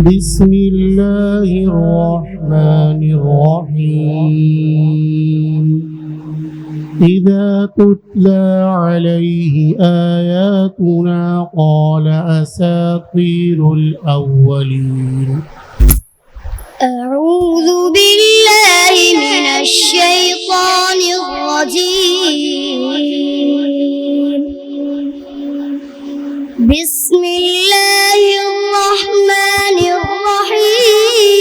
بسم الله الرحمن الرحيم إذا تتلى عليه آياتنا قال أساطير الأولين. أعوذ بالله من الشيطان الرجيم. بسم الله الرحمن الرحيم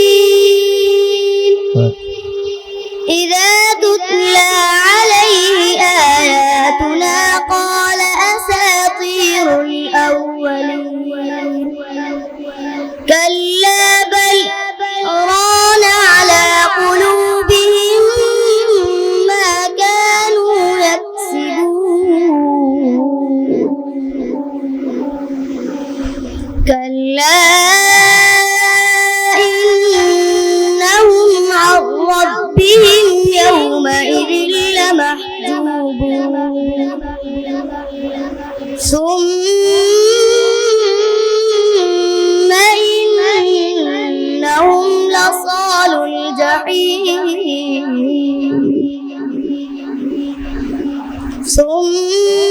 إذا تتلى عليه آياتنا قال أساطير الأولين كلا بل ران على قلوبهم ما كانوا يكسبون كلا إنهم عن ربهم يومئذ لمحجوبون ثم إنهم لصال الجحيم ثم